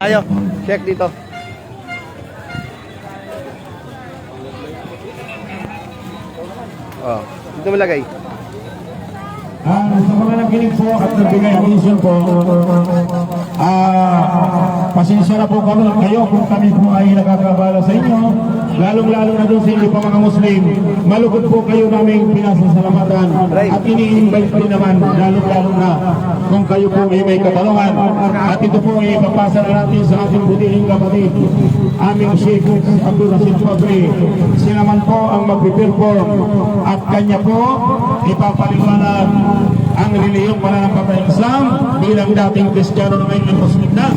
Ayo, check dito. Oh, dito malagay. Sa mga nakinig po at nagbigay attention po, pasensya na po kami kayo kung kami po ay nakakabala sa inyo, lalong-lalo na doon sa inyo pa mga Muslim. Malugod po kayo naming pinasasalamatan at ini-invite pa rin naman, lalong-lalo na kung kayo po ay may katanungan. At ito po ay ipapasa na natin sa ating butihing kapatid, aming Sheikh Abdul Rashid Fabri. Sila man po ang mag-perform at kanya po ipapaliwanag ang reliyong pananampalatayang Islam bilang dating Kristiyano na ngayon Muslim na.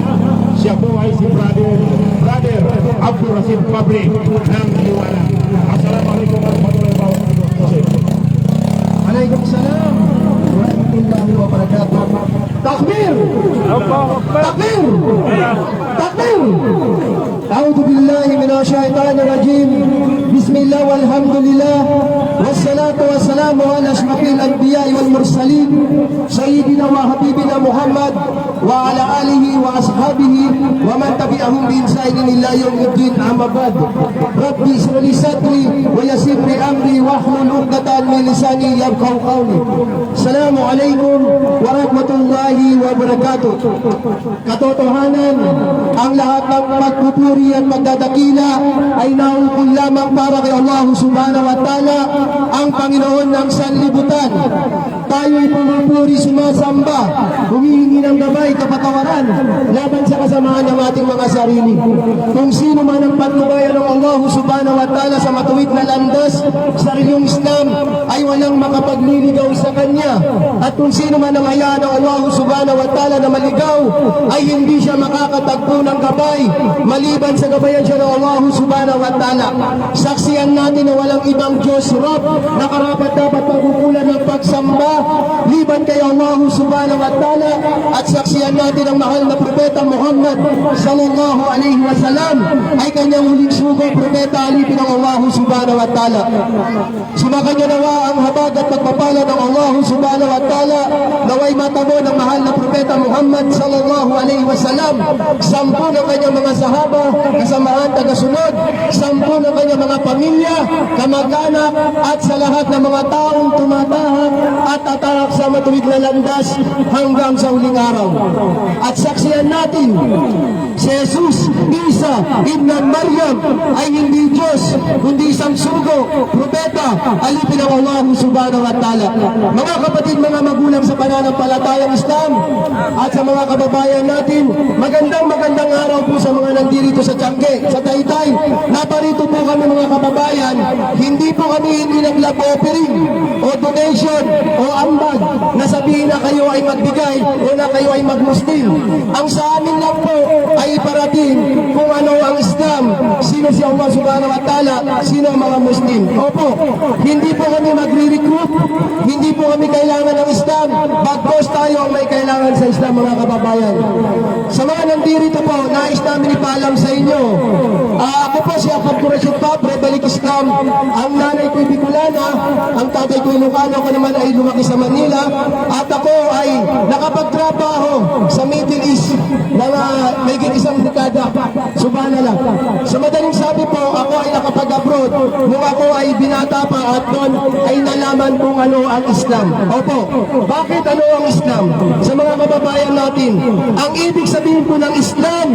Siya po ay si Brother Abdul Rashid Fabri ng Liwanag. Assalamualaikum warahmatullahi wabarakatuh. Waalaikumsalam warahmatullahi wabarakatuh. Takbir! Takbir! Takbir! A'udzu billahi minasyaitonir rajim. Bismillah walhamdulillah. Wassalatu wassalamu ala asyrafil anbiya'i wal mursalin sayyidina wa habibina Muhammad wa ala alihi wa ashabihi wa man tabi'ahum bi ihsanin ila yaumiddin. Amma ba'd. Rabbi ishrah li sadri wa yassir li amri wahlul 'uqdatam min lisani yafqahu qawli. Assalamu alaikum warahmatullahi wabarakatuh. Katotohanan, ang lahat ng pagpupuri at pagdadakila ay naukol lamang para kay Allah subhanahu wa ta'ala, ang Panginoon ng sanlibutan. Tayo'y pumupuri, sumasamba, humihingi ng gabay, kapatawaran laban sa kasamaan ng ating mga sarili. Kung sino man ang patnubayan ng Allah subhanahu wa ta'ala sa matuwid na landas sa reliyong Islam ay walang makapagliligaw sa kanya. At kung sino man ang hayaan ng Allah subhanahu wa ta'ala na maligaw ay hindi siya makakatagpo ng gabay maliban sa gabayan siya ng Allah subhanahu wa ta'ala. Saksiyan natin na walang ibang Diyos Rob na karapat dapat pagkukulan ng pagsamba liban kay Allah subhanahu wa ta'ala, at saksiyan natin ang mahal na propeta Muhammad sallallahu alaihi wasallam ay kanyang huling sugo, propeta alipin ng Allah subhanahu wa ta'ala. Sumakanya nawa ang habag at pagpapala ng Allah subhanahu wa ta'ala, naway matamo ng mahal na propeta Muhammad sallallahu alaihi wasallam, 10 ng kanyang mga sahaba, kasamahan tagasunod, 10 ng kanyang mga pamilya, kamag-anak, at sa lahat ng mga taong tumatahak at tatarap sa matuwid na landas hanggang sa huling araw. At saksiyan natin, si Jesus, Isa, Ibn Maryam ay hindi Diyos, kundi isang sugo, propeta, alipin ng Allah subhanahu wa ta'ala. Mga kapatid, mga magulang sa pananampalatayang Islam, at sa mga kababayan natin, magandang araw po sa mga nandito sa Tiangge, sa Taytay. Naparito po kami mga kababayan, hindi po kami nag-love offering o donation o ambag na sabihin na kayo ay magbigay o na kayo ay magmuslim. Ang sa amin lang po ay iparating kung ano ang Islam, sino si Allah subhanahu wa ta'ala, sino ang mga Muslim. Opo, hindi po kami magre-recruit, hindi po kami kailangan ng Islam, bagkos tayo ang may kailangan sa Islam mga kababayan. Sa mga nandito po, nais namin ipaalam sa inyo, ako po si Abdul Rashid Fabri, balik Islam. Ang nanay ko Bicolana, ang tatay ko Ilocano, ako naman ay lumaki sa Manila, at ako ay nakapagtrabaho sa Middle East na may isang dekada. Subhanallah. Sa madaling sabi po, ako ay nakapag-abroad nung ako ay binata pa, at doon ay nalaman kung ano ang Islam. Opo, bakit ano ang Islam? Sa mga kababayan natin, ang ibig sabihin po ng Islam,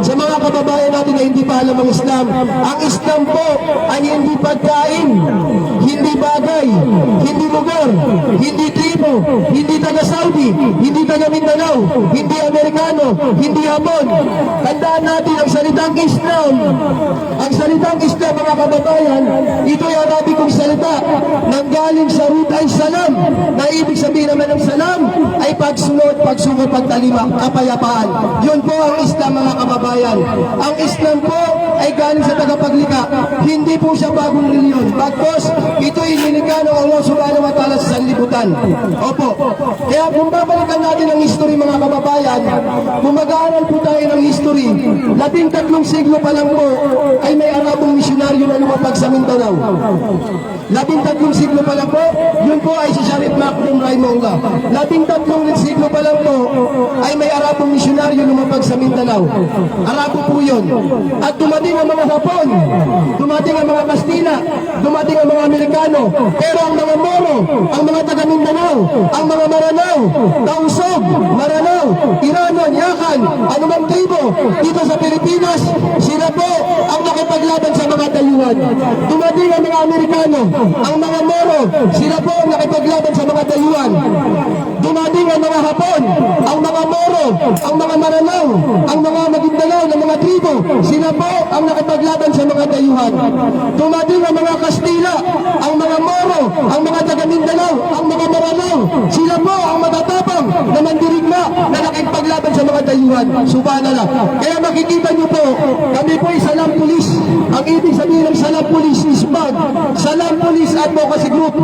sa mga kababayan natin na hindi pa alam ang Islam, ang Islam po ay hindi pagkain, hindi bagay, hindi lugar, hindi tribo, hindi taga-Saudi, hindi taga-Mindanao, hindi Amerikano, hindi Hapon. Tandaan natin ang salitang Islam. Ang salitang Islam, mga kababayan, ito ay Arabikong salita nanggaling sa root ay salam, na ibig sabihin naman ng salam ay pagsunod, pagsunod, pagtalima, kapayapaan. Yun po ang Islam, mga kababayan. Ang Islam po ay galing sa tagapaglikha. Hindi po siya bagong reliyon. Bagkos, ito ay nilikha ng Allah subhanahu wa ta'ala sa sanlibutan. Opo. Kaya kung babalikan natin ang history, mga kababayan, kung mag-aaral po tayo ng history, 13 siglo pa lang po ay may Arabong misyonaryo na lumapag sa Mindanao. 13 siglo pa lang po, yun po ay si Sharif Maktoum Rahimahullah. 13 siglo pa lang po, ay may Arabong misyonaryo lumapag sa Mindanao. Arabo po yun. At dumating ang mga Hapon, dumating ang mga Kastila, dumating ang mga Amerikano, pero ang mga Moro, ang mga taga Mindanao, ang mga Maranao, Tausog, Maranao, Iranon, Yakan, anumang tribo, dito sa Pilipinas, sila po ang nakipaglaban sa mga dayuhan. Dumating ang mga Amerikano, ang mga Moro, sila po ang nakipaglaban sa mga dayuhan. Dumating ang mga Hapon, ang mga Moro, ang mga Maranao, ang mga Maguindanao ng mga tribo, sila po ang nakipaglaban sa mga dayuhan. Dumating ang mga Kastila, ang mga Moro, ang mga taga Mindanao, ang mga Maranao, sila po ang matatapang na mandirigma na nakipaglaban sa mga dayuhan. Subhanallah. Kaya makikita niyo po, kami po ay Salam Police. Ang ibig sabihin ng Salam Police is bag. Salam Police Advocacy Group.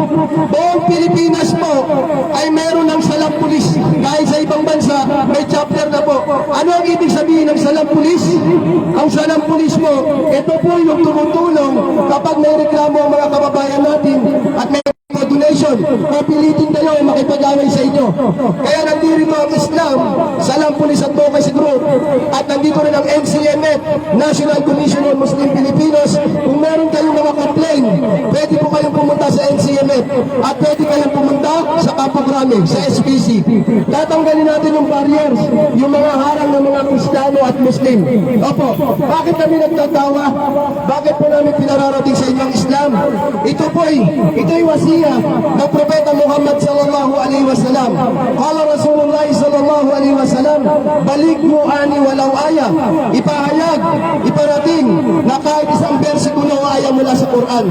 Buong Pilipinas po ay meron ng Salam Police. Kahit sa ibang bansa, may chapter na po. Ano ang ibig sabihin ng Salam Police? Ang Salam Police po, ito po yung tumutulong kapag may reklamo ang mga kababayan natin at may donation, papilitin kayo makipag-away sa inyo. Kaya nandito ang Islam, Salam Police Advocacy Group, at nandito rin ang NCMF, National Commission on Muslim Filipinos. Kung meron kayong mga complaint, pwede po kayong pumunta sa NCMF at pwede kayong pumunta sa Campo Grande, sa SPC. Tatanggalin natin yung barriers, yung mga harang ng mga Kristiyano at Muslim. Opo, bakit kami nagtatawa? Bakit po namin pinararating sa inyong Islam? Ito po ito'y wasiya ng Propeta Muhammad sallallahu alaihi wasallam. Qala Rasulullah sallallahu alaihi wasallam, balighu ani walau aya. Ipahayag, iparating na kahit isang bersikulo o aya mula sa Quran.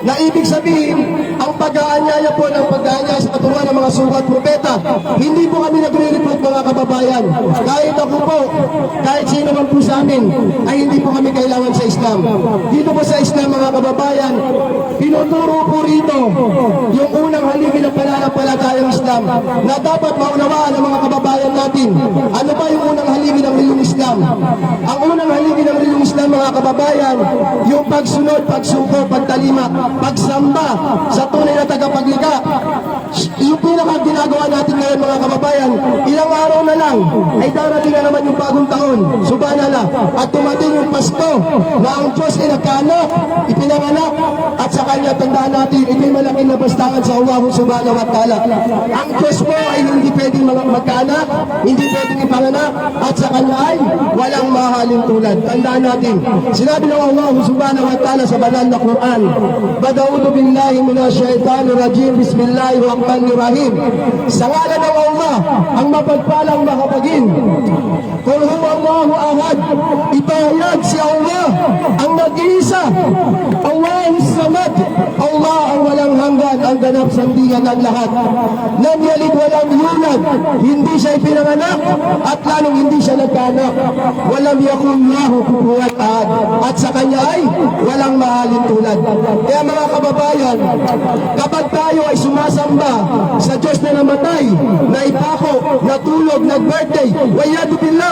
Na ibig sabihin, ang pag-aanyaya po ng pag-aanyaya sa katuruan ng mga surat propeta, hindi po kami nagre-recruit mga kababayan. Kahit ako po, kahit sino man po sa amin, ay hindi po kami kailangan sa Islam. Dito po sa Islam mga kababayan, tinuturo po rito yung unang haligi ng pananampalatayang Islam na dapat maunawaan ng mga kababayan natin. Ano ba yung unang haligi ng reliyong Islam? Ang unang haligi ng reliyong Islam mga kababayan, yung pagsunod, pagsuko, pagtalima, pagsamba sa tunay na tagapaglikha. Yung pinaka ginagawa natin ngayon mga kababayan, ilang araw na lang ay darating na naman yung bagong taon. Subhanallah. At tumating yung Pasko na ang Diyos ay nagkaanak, ipinanganak, at sa kanya tandaan natin, ito'y malaking nabastangan sa Allah subhanahu wa ta'ala. Ang Diyos po ay hindi pwedeng magkaanak, hindi pwedeng ipanganak, at sa kanya ay walang mahalin tulad. Tandaan natin, sinabi ng Allah subhanahu wa ta'ala sa banal na Quran, Bada'udu billahi minasyaitanir rajim, bismillahirrahmanirrahim. Sa ngalan ng Allah, ang mapagpalang makapagin. Kul huwa Allahu ahad. Ipahayag si Allah, ang nag-iisa. Allahus samad. Allah ang walang hanggan, ang ganap sandigan ng lahat. Lam yalid walam yulad. Hindi siya ipinanganak at lalong hindi siya nagkaanak. Walam yakun lahu kufuwan ahad. At sa kanya ay walang mahalin tulad. Kaya mga kababayan, kapag tayo ay sumasamba sa Diyos na namatay, na ipako, natulog, nag-birthday, wayadu billah,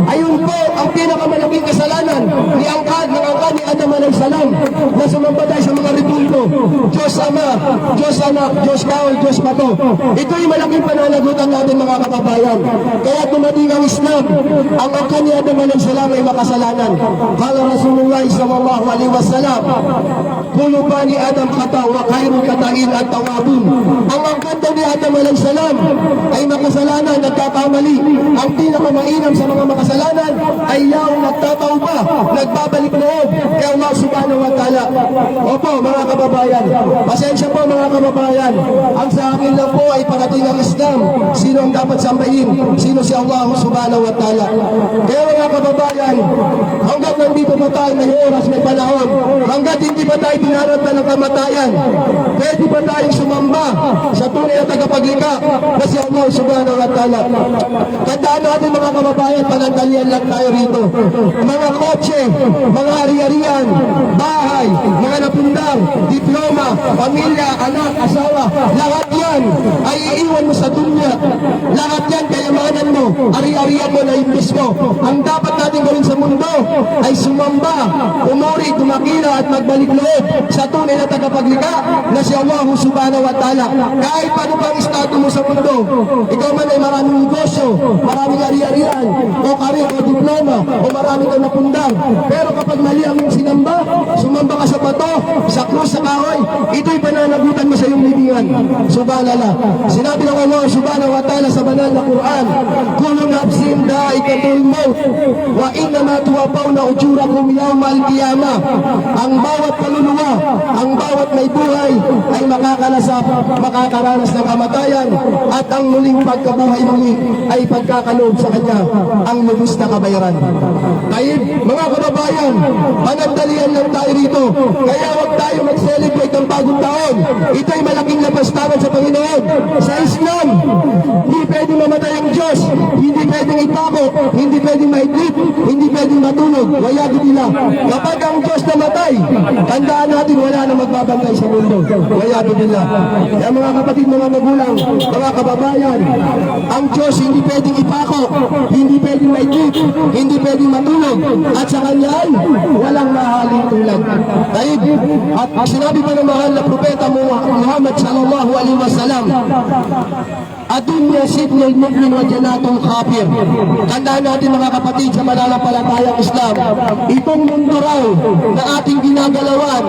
ayun po ang pinakamalaking kasalanan ni angkan ni Adam alayhis salam na sumamba tayo sa mga ritulo. Diyos Ama, Diyos Anak, Diyos Kaol, Diyos Pato. Ito'y malaking pananagutan natin mga kababayan. Kaya dumating ang Islam, ang angkan ni Adam alayhis salam ay makasalanan. Kala Rasulullah sallallahu alaihi wasallam, Kulo bani Adam kata wa khairul katain at tawabun. Ang angkan daw ni Adam alayhis salam ay makasalanan, nagkakamali. Ang pinakamainam sa mga makasalanan ay yaong nagtatauba, nagbabalik loob kay Allah subhanahu wa ta'ala. Opo mga kababayan, pasensya po mga kababayan, ang sa akin lang po ay parating ang Islam. Sino ang dapat sambahin? Sino si Allah subhanahu wa ta'ala? Kaya mga kababayan, hanggat nandito pa tayo, may oras, may panahon, hanggat hindi pa tayo pinaratan ng kamatayan, pwede pa tayong sumamba sa tunay na tagapaglikha na si Allah subhanahu wa ta'ala. Tandaan natin mga kababayan, panandalian lang tayo rito. Mga kotse, mga ari-arian, bahay, mga napundang, diploma, pamilya, anak, asawa, lahat yan ay iiwan mo sa dunya. Lahat yan, kayamanan mo, ari-arian mo, na imbis mo. Ang dapat natin gawin sa mundo ay sumamba, umuri, tumakila at magbalik loob sa tunay na tagapaglikha na si Allah subhanahu wa ta'ala. Kahit paano pang estado mo sa mundo, ikaw man ay maraming negosyo, maraming ari-arian, o karir o diploma, o marami kang napundar. Pero kapag mali ang iyong sinamba, sumamba ka sa bato, sa krus, sa kahoy, ito'y pananagutan mo sa iyong libingan. Subhanallah. Sinabi ng Allah subhanahu wa ta'ala sa banal na Quran, kullu nafsin dha'iqatul maut wa innama tuwaffawna ujurakum yawmal qiyamah. Ang bawat kaluluwa, ang bawat may buhay ay makakaranas ng kamatayan, at ang muling pagkabuhay muli ay pagkakaloob sa kanya ang lubos na kabayaran. Kaya mga kababayan, panandalian lang tayo rito. Kaya huwag tayo mag-celebrate ng bagong taon. Ito ay malaking lapastangan sa Panginoon. Sa Islam, hindi pwedeng mamatay ang Diyos, hindi pwedeng itakot, hindi pwedeng maidlip, hindi pwedeng matulog. Wayado nila. Kapag ang Diyos namatay, tandaan natin wala na magbabantay sa mundo. Wayado nila. Kaya mga kapatid, mga magulang, mga kababayan, ang Diyos hindi pwedeng ipako, hindi pwedeng maidlip, hindi pwedeng matulog, at sa Kanya ay walang mahaling tulad. Daig, at sinabi pa ng mahal na propeta Muhammad sallallahu alaihi wasallam, Adunya sidnil mu'min wa janatul khafir. Tandaan natin mga kapatid sa mananampalatayang Islam, itong mundo raw na ating ginagalawan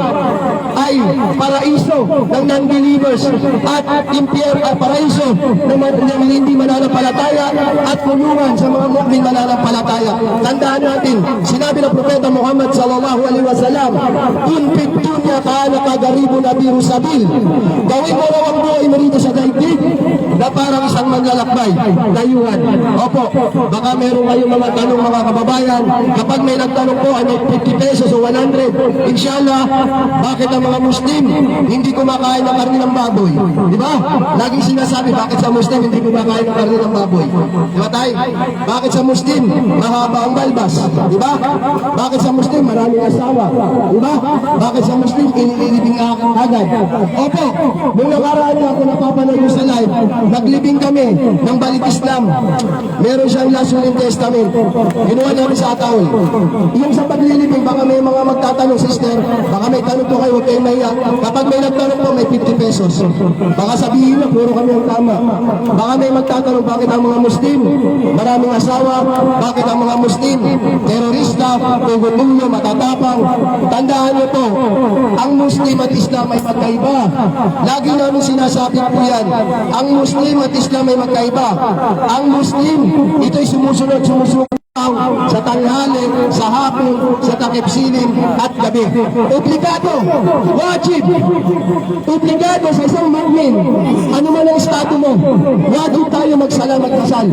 ay paraiso ng non-believers at paraiso ng hindi mananampalataya at kulungan sa mga mu'min mananampalataya. Tandaan natin, sinabi ng propeta Muhammad sallallahu alaihi wasallam, kun fit dunya kana kagaribu nabiru sabil. Gawin mo raw ang buhay mo rito sa daigdig na parang isang manlalakbay, dayuhan. Opo, baka meron kayong mga tanong mga kababayan. Kapag may nagtanong po, ano, 50 pesos o 100, inshallah, bakit ang mga Muslim hindi kumakain ng karne ng baboy? Di ba? Laging sinasabi, bakit sa Muslim hindi kumakain ng karne ng baboy? Di ba tayo? Bakit sa Muslim mahaba ang balbas? Di ba? Bakit sa Muslim maraming asawa? Di ba? Bakit sa Muslim inilibing agad? Opo, nung nakaraan ako napapanood sa live, naglibing kami ng Balik Islam. Meron siyang Last Will and Testament. Ginawa namin sa Ataol. Yung sa paglilibing, baka may mga magtatanong, sister, baka may tanong po kayo, huwag kayong mahiya. Kapag may nagtanong po, may 50 pesos. Baka sabihin na, puro kami ang tama. Baka may magtatanong, bakit ang mga Muslim maraming asawa? Bakit ang mga Muslim terorista, tugutulyo, matatapang? Tandaan niyo po, ang Muslim at Islam ay magkaiba. Lagi namin sinasabi po yan. Ang Muslim at Islam ay magkaiba. Ang Muslim, ito'y sumusunod sa tanghali, sa hapon, sa takipsilim at gabi. Obligado, wajib, obligado sa isang mu'min, ano man ang estado mo, wajib tayo magsalamat kasal.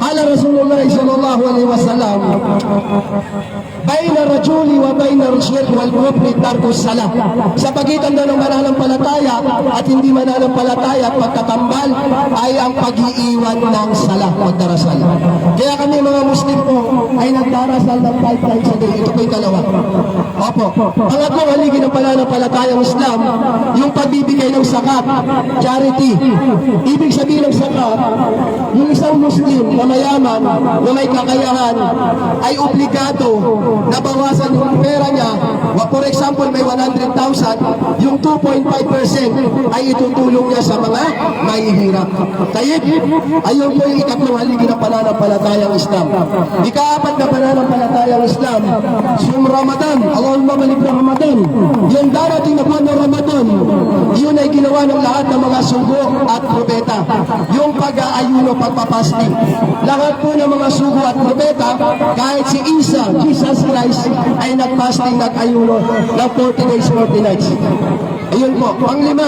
Ala Rasulullah sallallahu alaihi wasallam, bayna rajuli wa bayna rusyid wal kufri tarkus salah. Sa pagitan daw ng mananampalataya at hindi mananampalataya at pagkatambal ay ang pag-iiwan ng salah, pagdarasal. Kaya kami mga Muslim po ay nagdarasal ng 5 times a day. Ito po yung dalawa. Opo. Pangatlong haligi ng pananampalatayang Islam, yung pagbibigay ng zakat, charity. Ibig sabihin ng zakat, yung isang Muslim na mayaman, na may kakayahan, ay obligado na bawasan yung pera niya. For example, may 100,000, yung 2.5% ay itutulong niya sa mga mahihirap. Kaya, ayun po yung ikatlong haligi ng pananampalatayang Islam. Ika-apat na pananampalatayang Islam, yung Ramadan, Allahumma malik na Ramadan. Yung darating na buwan ng Ramadan, yun ay ginawa ng lahat ng mga sugo at propeta. Yung pag-aayuno, pagpapasting. Lahat po ng mga sugo at propeta, kahit si Isa, Jesus Christ, ay nagpasting, nag-ayuno ng 40 days, 40 nights. Ayun po. Panglima,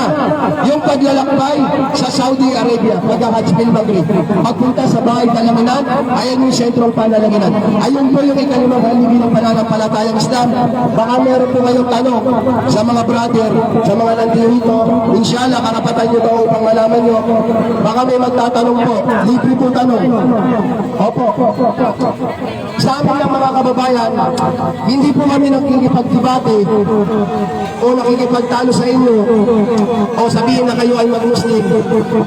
yung paglalakbay sa Saudi Arabia, pag-Hajj bil Maghrib. Pagpunta sa bahay Kalaminan, ayan yung sentrong panalaginan. Ayun po yung ikalimang haligi ng pananampalatayang Islam. Baka meron po kayong tanong sa mga brother, sa mga nandito. Inshallah, karapatan nyo daw upang malaman nyo. Baka may magtatanong po. Libre po tanong. Opo. Sa amin ng mga kababayan, hindi po kami nakikipagdebate o nakikipagtalo sa inyo o sabihin na kayo ay mag-Muslim.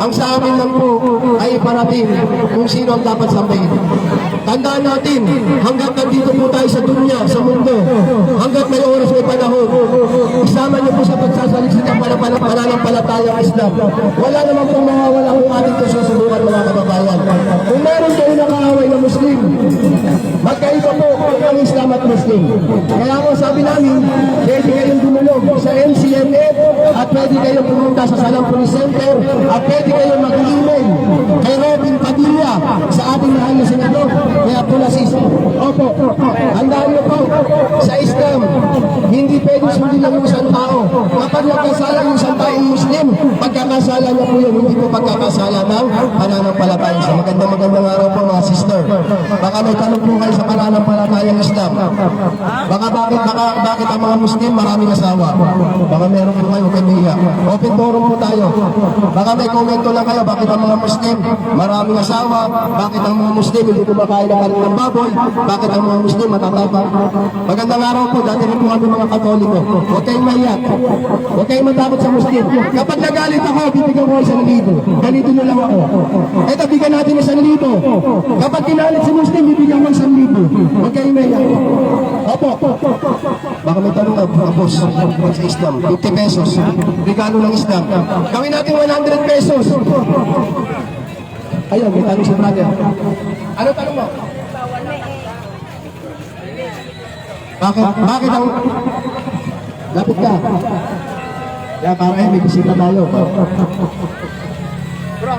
Ang sa amin lang po ay parating kung sino ang dapat sambahin. Tandaan natin, hanggat nandito po tayo sa dunya, sa mundo, hanggat may oras, may panahon, isama niyo po sa pagsasaliksit ang pananampalatayang Islam. Wala naman pong mawawala kung ating susubukan, mga kababayan. Kung meron kayo nakaaway na Muslim, magkaiba po ang Islam at Muslim. Kaya ako sabi namin, pwede kayong dumulog sa MCMF at pwede kayong pumunta sa Salampuni Center at pwede kayong mag-email kay Robin Padilla sa ating mahal na senador, kaya Pulasis. Opo, handaan niyo po, sa Islam, hindi pwede sundin lang yung isang tao. Kapag nagkasala yung isang taong Muslim, pagkakasala niya po yun, hindi po pagkakasala ng pananampalataya. Sa magandang araw po mga sister. Baka may tanong po kayo sa pananampalatayang Islam. Baka bakit ang mga Muslim maraming asawa? Baka meron po kayo kay Mia. Open forum po tayo. Baka may komento lang kayo, bakit ang mga Muslim maraming asawa? Bakit ang mga Muslim hindi kumakain ng kanin ng baboy? Bakit ang mga Muslim matatapang? Magandang araw po, dati rin po kami mga Katoliko. Huwag kayong mahiyak. Huwag kayong matakot sa Muslim. Kapag nagalit ako, bibigyan ko 1,000. Ganito nyo lang ako. Eto, bigyan natin 1,000. Kapag kinalit si Muslim, bibigyan ko 1,000. Huwag kayong mahiyak. Opo. Baka may tanong ka, boss, sa Islam. 50 pesos. Regalo ng Islam. Gawin natin 100 pesos. Ayun, may tanong si brother. Ano tanong mo? Bakit ang... Lapit ka. Kaya para may bisita tayo. Bro,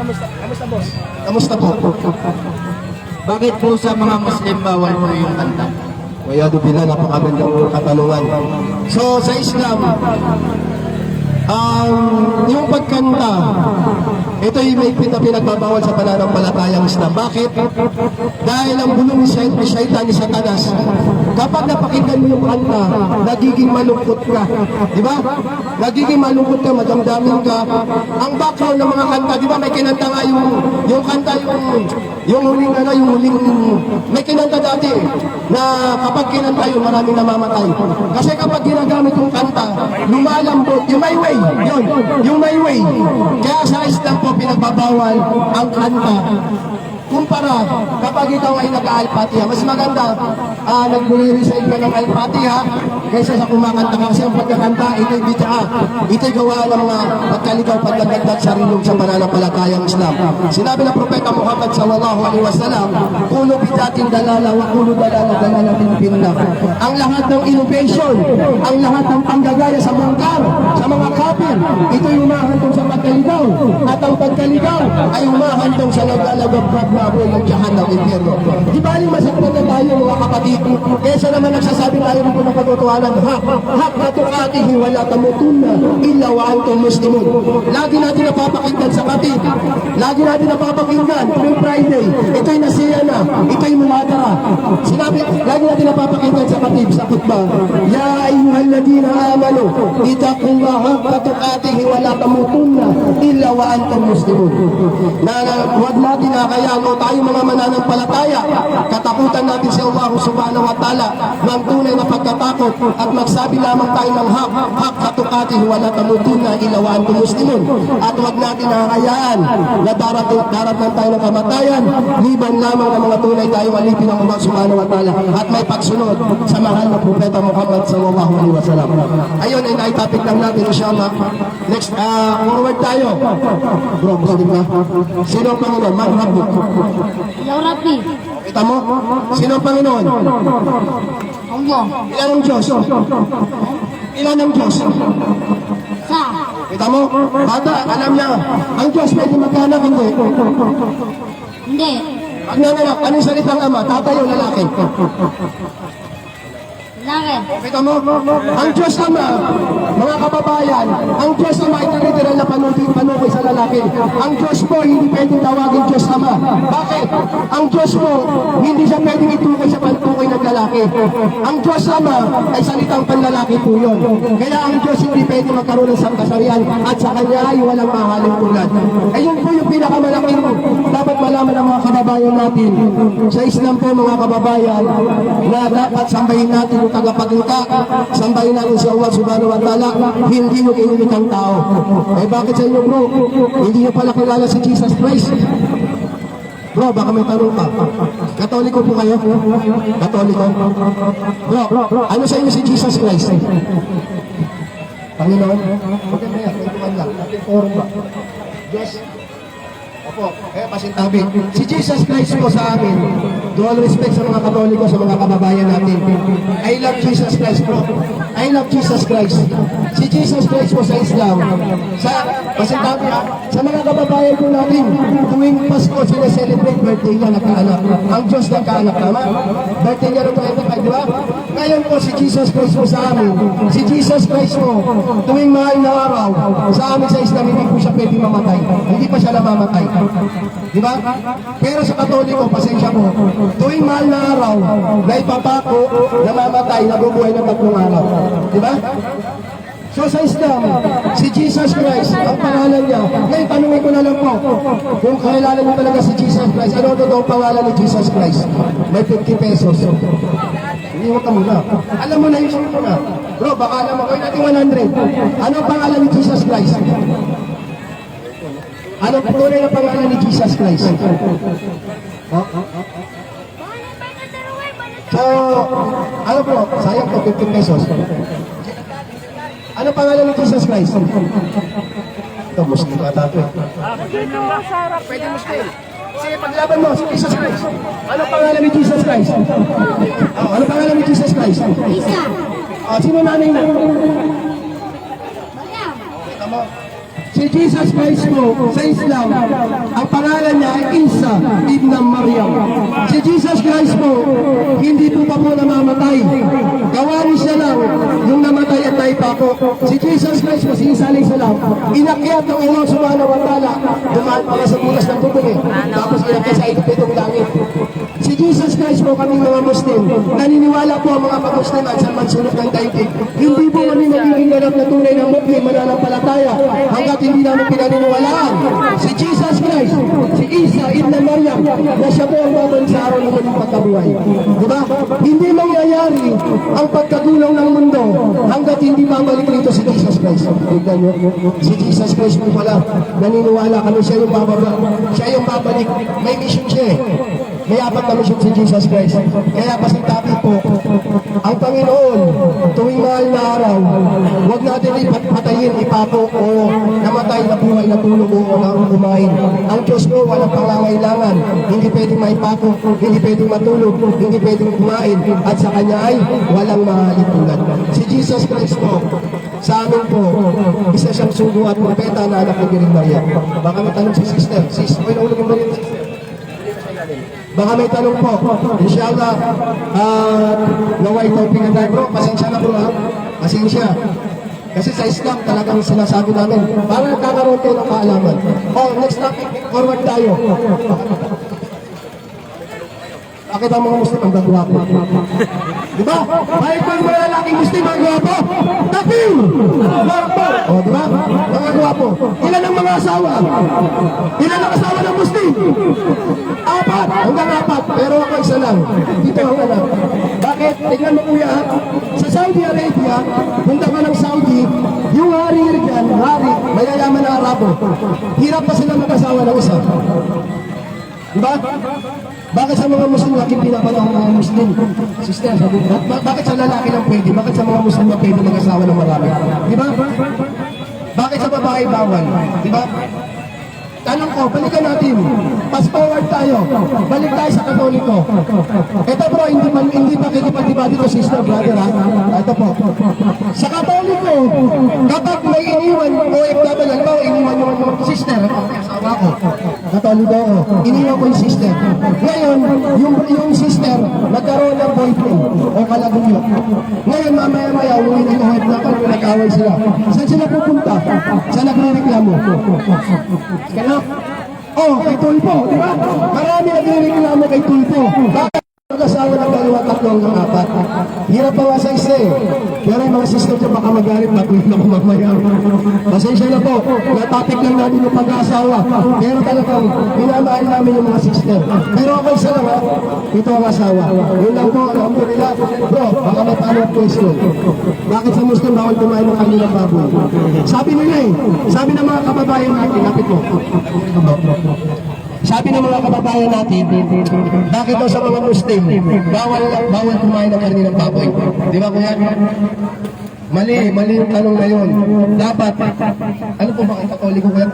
kamusta boss? Kamusta po? Bakit po sa mga Muslim bawal po yung kanta? Kaya dubila, napakagandang katanungan. So, sa Islam, yung pagkanta, ito yung may pinagbabawal sa pananampalatayang Islam. Bakit? Dahil ang bulong ni Shaitan, ni Satanas, kapag napakinggan mo yung kanta, nagiging malungkot ka. Di ba? Nagiging malungkot ka, madamdamin ka. Ang background ng mga kanta, di ba may kinanta nga yung kanta, yung huling, may kinanta dati na kapag kinanta yun, maraming namamatay. Kasi kapag ginagamit yung kanta, lumalambot, yung may way, yung may way. Kaya sa Islam po pinagbabawal ang kanta. Kumpara, kapag ikaw ay nag-Al-Fatiha, mas maganda nag-recite ka ng Al-Fatiha kaysa sa kumakanta ka. Kasi ang pagkakanta, ito'y bid'a. Ito'y gawa ng mga pagkalikaw, pagkagagdag sa rilog sa pananampalatayang Islam. Sinabi ng Propeta Muhammad sallallahu alaihi wasallam, kulo bid'atin dalala wa kulo dalala din pinna. Ang lahat ng innovation, ang lahat ng panggagaya sa mungkar, sa mga kafir, ito'y umahantong sa pagkalikaw. At ang pagkalikaw ay umahantong sa naglalagabgab na apoy ng tiyahan ng impyerno. Di ba yung masaktan na tayo mga kapatid? Kesa naman nagsasabi tayo rin po ng pagtutuanan, hak na tukatihi wala tamutunna illa wa antum muslimun. Lagi natin napapakinggan sa kapit. Lagi natin napapakinggan tuwing Friday. Ito'y nasiya na. Ito'y mumadara. Sinabi, lagi natin napapakinggan sa kapit, sa khutbah. Ya ayyuhalladina amanu itaqullaha haqqa tukatihi wala tamutunna illa wa antum muslimun. Huwag natin nakayaan o tayo mga mananampalataya, katakutan natin si Allah subhanahu wa ta'ala ng tunay na pagkatakot at magsabi lamang tayo ng hak katukatihi wala tamutunna illa wa antum muslimun. At huwag natin nakayaan na darating tayo ng kamatayan, liban lamang ng mga tunay tayo alipin ng Allah subhanahu wa ta'ala at may pagsunod sa mahal na Propeta Muhammad sallallahu alaihi wasallam. Ayun ay naitapik lang natin inshallah. Next, forward tayo. Bro, Muslim ka? Sino ang Panginoon? Man Rabbuk? Ya Rabbi. Kita mo? Sino ang Panginoon? Allah. Ilan ang Diyos? Ilan ang Diyos? Sa. Kita mo? Bata, alam niya. Ang Diyos pwede magkanak, hindi. Hindi. Pag nanganak, anong salitang ama? Tatay o lalaki? Langit. Kita mo? Ang Diyos Ama, mga kababayan, ang Diyos Ama ay literal na panukoy sa lalaki. Ang Diyos po hindi pwedeng tawagin Diyos Ama. Bakit? Ang Diyos po hindi siya pwedeng itukoy sa pantukoy ng lalaki. Ang Diyos Ama ay salitang panlalaki po yun. Kaya ang Diyos hindi pwedeng magkaroon ng sangkasarian at sa Kanya ay walang mahaling tulad. Ayun po yung pinakamalaking dapat malaman ng mga kababayan natin. Sa Islam po mga kababayan na dapat sambahin natin yung tagapagluta, sambahin natin si Allah subhanahu wa ta'ala, hindi yung inimitang tao. Eh bakit sa inyo bro? Hindi nyo pala kilala si Jesus Christ? Bro, baka may tanong ka. Katoliko po kayo? Katoliko? Bro, ano sa inyo si Jesus Christ? Panginoon? Okay na yan, kwentuhan lang. Ating forum ba? Diyos? Opo, kaya pasintabi. Si Jesus Christ po sa amin, to all respect sa mga Katoliko, sa mga kababayan natin. I love Jesus Christ po. I love Jesus Christ. Si Jesus Christ po sa Islam, sa pasintabi sa mga kababayan po natin, tuwing Pasko sila celebrate birthday niya nagkaanak. Ang Diyos nagkaanak tama. Birthday niya rin 25, di ba? Ngayon po si Jesus Christ po sa amin, si Jesus Christ po, tuwing mahal na araw, sa amin sa Islam, hindi po siya pwede mamatay. Hindi pa siya namamatay. Di ba? Pero sa Katoliko, pasensya po, tuwing mahal na araw, na ipapako, namamatay, nabubuhay ng 3 araw. Di ba? So sa Islam, si Jesus Christ, ang pangalan niya, ngayon tanungin ko na lang po, kung kakilala niyo talaga si Jesus Christ, ano totoo pangalan ni Jesus Christ? May 50 pesos. Hindi mo ka muna. Alam mo na yung sunod na. Bro, baka alam mo, kaya natin 100. Ano ang pangalan ni Jesus Christ? Ano ang tunay na pangalan ni Jesus Christ? So, ano po, sayang po, 15 pesos. Ano pangalan ni Jesus Christ? Ito, Muslim ata ito. Pwede Muslim. Sige, paglaban mo, si Jesus Christ. Ano pangalan ni Jesus Christ? Ano pangalan ni Jesus Christ? Isa. Sino nanay na? Maryam. Si Jesus Christ po sa Islam, ang pangalan niya ay Isa ibn Maryam. Si Jesus Christ po, hindi po pa po namamatay. Kawani siya lang yung namatay at naipako. Si Jesus Christ po, si Isa alayhi salam, inakyat ng Allah subhanahu wa ta'ala, dumaan pa sa bulas ng tubig eh. Tapos inakyat sa itong langit. Si Jesus Christ po, kaming mga Muslim, naniniwala po ang mga pag-Muslim at sa mansulot ng daigdig. Hindi po kami magiging ganap na tunay ng Muslim, mananampalataya, hanggat hindi namin pinaniniwalaan. Si Jesus Christ, si Isa ibn Maryam, na siya po ang babalik sa araw ng muling pagkabuhay. Diba? Hindi mangyayari ang pagkagulaw ng mundo hanggat hindi babalik rito si Jesus Christ. Tignan nyo, si Jesus Christ po pala, naniniwala kami siya yung bababa, siya yung babalik. May mission siya eh. May 4 na mission si Jesus Christ. Kaya pasintabi po, ang Panginoon, tuwing mahal na araw, huwag natin ipatayin, ipapo o namatay na buhay na tulog o kumain. Ang Diyos po, walang pangangailangan. Hindi pwedeng maipapo, hindi pwedeng matulog, hindi pwedeng kumain. At sa Kanya ay walang mahalitulan. Si Jesus Christ po, sa amin po, isa siyang sugo at propeta na anak ni Biring Maria. Baka matanong si sister, okay na ulo yung Maria, sister. Baka may tanong po. Inshallah, naway topic na tayo. Bro, pasensya na bro ha. Pasensya. Kasi sa Islam talagang sinasabi namin, para nagkakaroon tayo ng kaalaman. Next topic, forward tayo. Bakit ang mga Muslim ang gagwapo? Diba? Bakit ang mga lalaking Muslim ang gagwapo? Takbir! Diba? Ang gagwapo. Ilan ang mga asawa? Ilan ang asawa ng Muslim? 4, hanggang 4. Pero ako isa lang. Dito ako lang. Bakit? Tignan mo kuya, sa Saudi Arabia, punta ka ng Saudi, yung hari dyan, mayayaman na Arabo. Hirap pa sila mag-asawa ng isa. Diba? Bakit sa mga Muslim aking pinapanahon ng mga Muslim? Sister, sabi ko, bakit sa lalaki lang pwede? Bakit sa mga Muslim na pwede mag-asawa ng marami? Diba? Bakit sa babae bawal? Diba? Tanong ko, balikan natin. Fast forward tayo. Balik tayo sa Katoliko. Ito bro, hindi pa kikipag-diba dito sister, brother ha? Ito po. Sa Katoliko, kapag may iniwan o halimbawa iniwan yung sister, asawa ko, Katoliko ako, iniwan ko yung sister. Ngayon, yung sister, nagkaroon ng boyfriend o kalaguyo. Ngayon, mamaya-maya, uwi na yung nag-away sila. Saan sila pupunta? Saan nagre-reklamo? Kaya kay Tulpo, di ba? Marami nagre-reklamo kay Tulpo. Bakit mag-asawa ng 2, 3 hanggang 4? Hirap pa nga sa isa eh. Pero yung mga sister ko baka magalit, matuloy na ko mamaya. Pasensya na po, na-topic lang natin yung pag-asawa. Pero talagang minamahal namin yung mga sister. Pero ako isa lang ha, ito ang asawa. Yun lang po, alhamdulillah. Bro, baka may follow-up question. Bakit sa Muslim bawal kumain ng kanilang baboy? Sabi nila eh, sabi ng mga kababayan natin, lapit mo. Sabi ng mga kababayan natin, bakit daw sa mga Muslim, bawal kumain ng karne ng baboy? Di ba kuya? Mali yung tanong na yun. Dapat, ano po ba ang Katoliko kuya?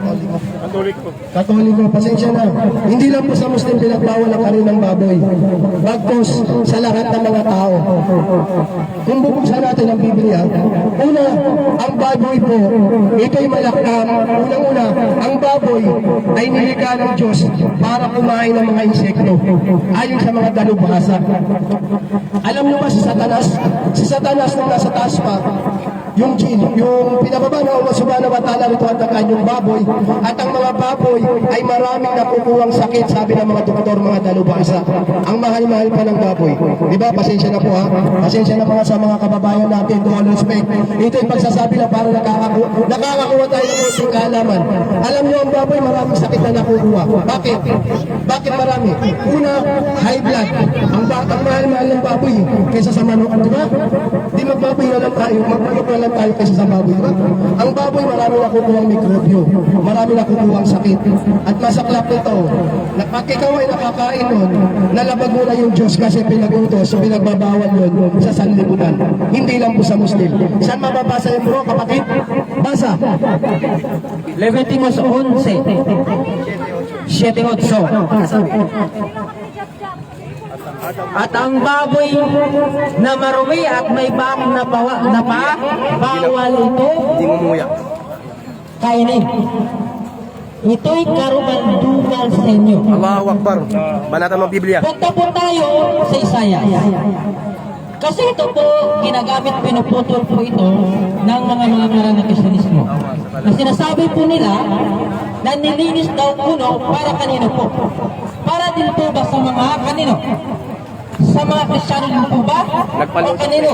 Katoliko, pasensya na. Hindi lang po sa Muslim pinagbawal ang karne ng baboy. Bagkos sa lahat ng mga tao. Kung bubuksan natin ang Biblia, una, ang baboy po, ito'y malakam. Unang-una, ang baboy ay nilikha ng Diyos para kumain ng mga insekto. Ayon sa mga dalubhasa. Alam niyo ba si Satanas? Si Satanas nung nasa taas pa, yung pinababa na Allah subhanahu wa ta'ala rito ang kanyang baboy, at ang mga baboy ay maraming nakukuhang sakit, sabi ng mga doktor, mga dalubhasa. Ang mahal-mahal pa ng baboy. Di ba? Pasensya na po ha. Pasensya na mga sa mga kababayan natin, to all respect. Ito yung pagsasabi na para nakakakuha tayo ng konting kaalaman. Alam niyo ang baboy, maraming sakit na nakukuha. Bakit? Bakit marami? Una, high blood. Ang mahal-mahal ng baboy kaysa sa manok. Di ba? Di magbaboy na lang tayo. Magmanok na lang tayo kaysa sa baboy. Diba? Ang baboy, marami nakukuha ang mikrobyo. Marami nakukuha ang sakit. At masaklap nito, pag ikaw ay nakakain nun, nalabag mo na yung Diyos kasi pinagutos, pinagbabawal yun sa sanlibutan. Hindi lang po sa Muslim. Saan mababasa yung bro, kapatid? Basa. Leviticus 11, 7-8. At ang baboy na marumi at may bak na bawal ito Hindi mo muya. kainin. Ito'y karubandugan sa inyo. Allahu Akbar. Banatan mo ang Biblia. Punta po tayo sa Isaiah. Kasi ito po, ginagamit, pinuputol po ito ng mga ngaral ng Kristyanismo. Na sinasabi po nila na nilinis daw puno para kanino po? Para din po ba sa mga kanino? Sa mga Kristiyano din po ba? O kanino?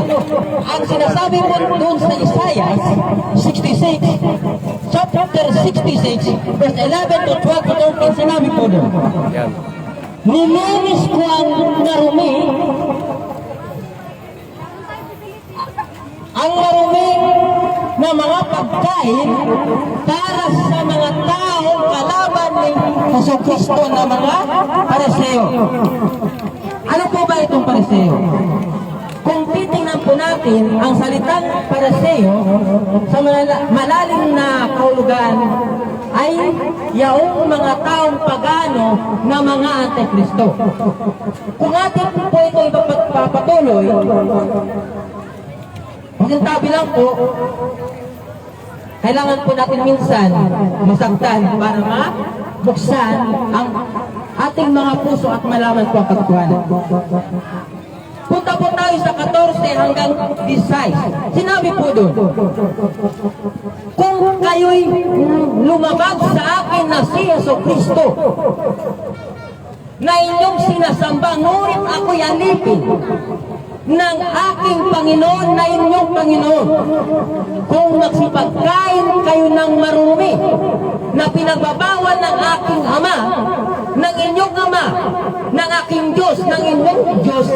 Ang sinasabi po doon sa Isaiah 66, chapter 66, verse 11 to 12 to 13, sinabi po doon, Yan. nilinis ko ang marumi, na mga pagkain para sa mga taong kalaban ni Jesucristo na mga Pariseo. Ano po ba itong Pariseo? Kung titingnan po natin ang salitang Pariseo sa malalim na kahulugan ay yaong mga taong pagano na mga Antikristo. Kung atin po ito ipapatuloy, masintabi lang po, kailangan po natin minsan masaktan para mabuksan ang ating mga puso at malaman po ang katotohanan. Punta po tayo sa 14 hanggang 16. Sinabi po doon, kung kayo'y lumabag sa akin na si Jesucristo, na inyong sinasamba, ngunit ako'y alipin ng aking Panginoon na inyong Panginoon. Kung nagsipagkain kayo ng marumi na pinagbabawal ng aking Ama, ng inyong Ama, ng aking Diyos, ng inyong Diyos,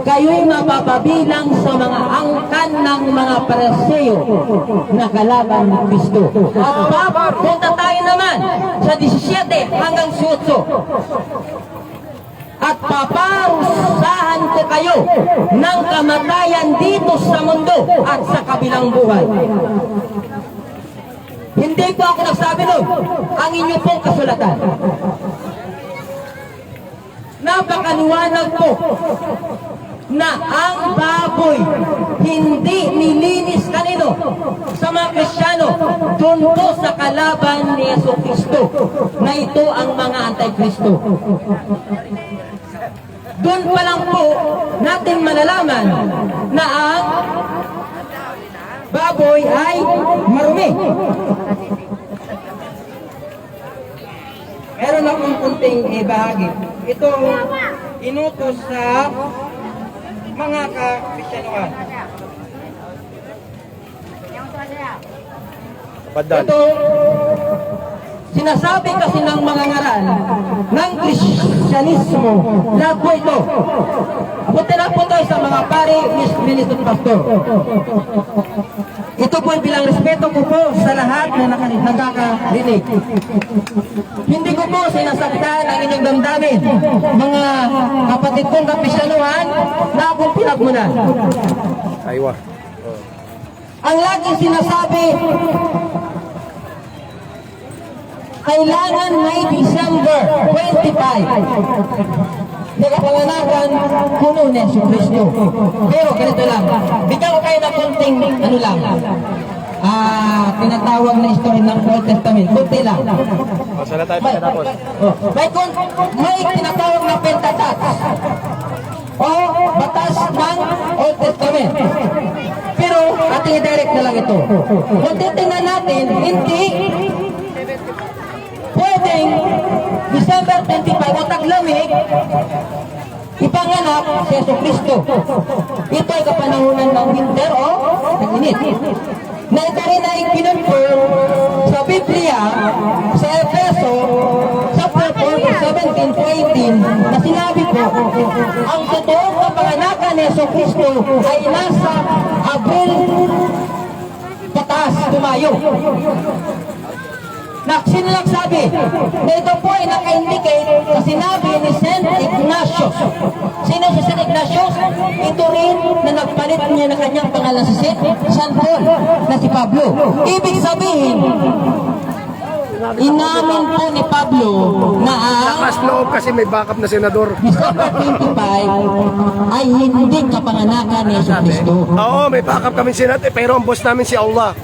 kayo'y mapapabilang sa mga angkan ng mga Pariseo na kalaban ni Kristo. At punta tayo naman sa 17 hanggang 18. At paparusahan ko kayo ng kamatayan dito sa mundo at sa kabilang buhay. Hindi po ako nagsabi nun, ang inyo pong kasulatan. Napakaliwanag po na ang baboy hindi nilinis kanino sa mga Kristiyano, doon po sa kalaban ni Jesucristo na ito ang mga Antikristo. Doon pa lang po natin malalaman na ang baboy ay marumi. Meron akong kunting ibahagi. Itong inutos sa mga ka-Kristyanuhan. Ito, sinasabi kasi ng mga ngaral ng Kristyanismo, lahat po ito. Punta na po tayo sa mga pari, minister, pastor. Ito po ay bilang respeto ko po sa lahat na nakakarinig. Hindi ko po sinasaktan ang inyong damdamin, mga kapatid kong kapisyanuhan na akong pinagmulan. Aywa. Ang laging sinasabi, kailangan may December 25. Nagapanganakan kuno ni Yesu Cristo. Pero ganito lang, bigyan ko kayo na konting ano lang, tinatawag na history ng Old Testament. Kunti lang. Masala tayo pagkatapos. May tinatawag na Pentateuch o batas ng Old Testament. Pero ating i-direct na lang ito. Kung titingnan natin, hindi pwedeng December 25 o taglamig ipanganak si Yesu Cristo. Ito ay kapanahunan ng winter o tag-init. Na ito rin ay kinonfirm sa Biblia sa Efeso chapter 4 verse 17 to 18 na sinabi po, ang totoong kapanganakan ni Yesu Cristo ay nasa Abril pataas, tumayo. Sino nagsabi? Na ito po ay naka-indicate sa sinabi ni St. Ignatius. Sino si St. Ignatius? Ito rin na nagpalit niya ng kanyang pangalan si San Paul na si Pablo. Ibig sabihin, inamin po ni Pablo na ang Lakas loob kasi may backup na senador. December 25 ay hindi kapanganakan ni Yesu Cristo. Oo, may backup kami senador, pero ang boss namin si Allah.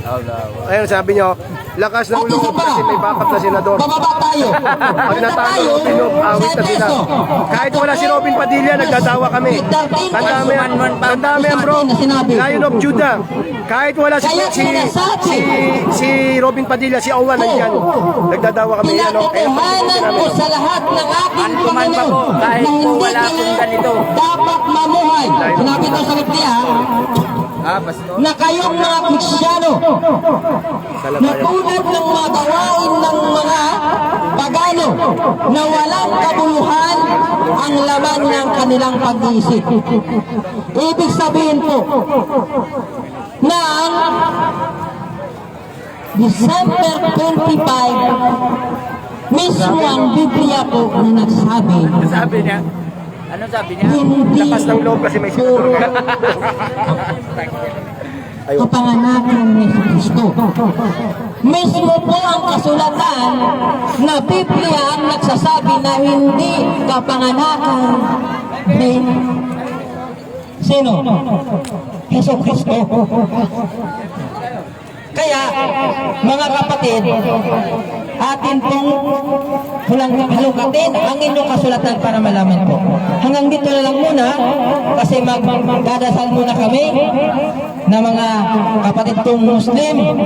Ayun, sabi niyo, lakas ng At isa loob pa, kasi may backup na senador. bababa tayo. Pag Punta natalo, tayo awit sa na sila. Efeso. Kahit wala si Robin Padilla, nagdadawa kami. Tandaan mo yan, bro. Lion of Judah. Kahit wala si Robin Padilla, si Awan, nandiyan. Nagdadawa kami. Pinatotohanan ko sa lahat ng aking Panginoon na hindi kayo dapat mamuhay. Sinabi ito sa Biblia, na kayong mga Kristyano na tulad ng mga gawain ng mga pagano na walang kabuluhan ang laman ng kanilang pag-iisip. Ibig sabihin po na ang December 25 mismo ang Biblia po na nagsabi. Sabi niya, ano sabi niya? Hindi Lakas ng loob kasi may senador ka. kapanganakan ni Kristo. Mismo po ang kasulatan na Biblia ang nagsasabi na hindi kapanganakan ni sino? Yesu Kristo. Kaya, mga kapatid, atin pong halukatin ang inyong kasulatan para malaman po. Hanggang dito na lang muna, kasi magdadasal muna kami na mga kapatid kong Muslim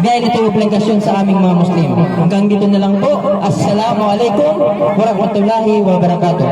dahil ito obligasyon sa aming mga Muslim. Hanggang dito na lang po. Assalamualaikum warahmatullahi wabarakatuh.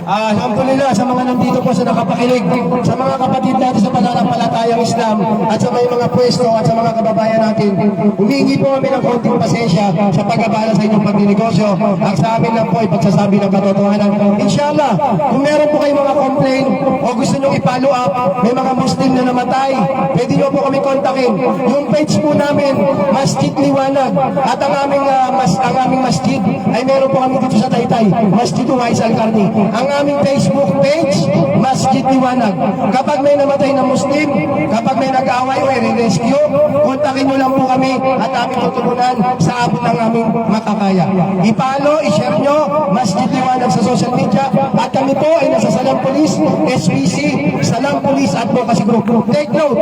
Alhamdulillah sa mga nandito po sa nakapakinig, sa mga kapatid natin sa pananampalatayang Islam at sa may mga pwesto at sa mga kababayan natin. Humingi po kami ng konting pasensya sa pag-abala sa inyong pagninegosyo. Ang sa amin lang po ay pagsasabi ng katotohanan. Inshallah, kung meron po kayong mga complaint o gusto nyo i-follow up, may mga Muslim na namatay, pwede nyo po kami kontakin. Yung page po namin, Masjid Liwanag, at ang aming masjid ay meron po kami dito sa Taytay, Masjid Uwais Al-Karni. Ang aming Facebook page, Masjid Liwanag. Kapag may namatay na Muslim, kapag may nag-aaway o i-rescue, kontakin nyo lang po kami at aming tutulungan sa abot ng aming makakaya. I-follow, i-share nyo, Masjid Liwanag sa social media. At kami po ay nasa Salam Police, SPC, Salam Police Advocacy Group. Take note,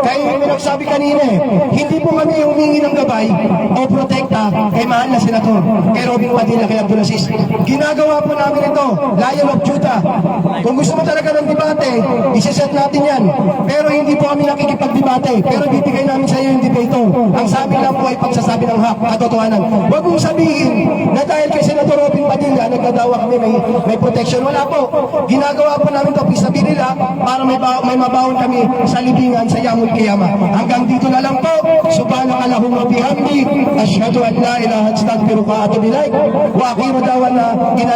kayo may nagsabi kanina hindi po kami humingi ng gabay o protekta kay mahal na senador, kay Robin Padilla, kay Abdulaziz. Ginagawa po namin ito, Lion of Judah. Kung gusto mo talaga ng debate, isiset natin yan. Pero hindi po kami nakikipagdebate. Pero bibigay namin sa iyo yung debate. Ang sabi lang po ay pagsasabi ng katotohanan. Huwag mong sabihin na dahil kay Senador Robin Padilla, nagdadawa kami, may protection. Wala po. Ginagawa po namin ito, pisabilillah, para may mabaon kami sa libingan sa Yamul Qiyamah. Hanggang dito na lang po. Subhanakallahumma bihamdi, asyhadu an la ilaha astaghfiruka wa atubu ilaik. Wa akhiru da'wana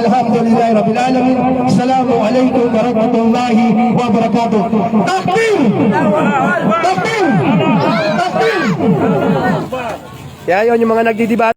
alhamdulillahi rabbil alamin. Assalamu alaikum warahmatullahi wabarakatuh. Takbir! Takbir! Takbir! Kaya yun, yung mga nagdidibat.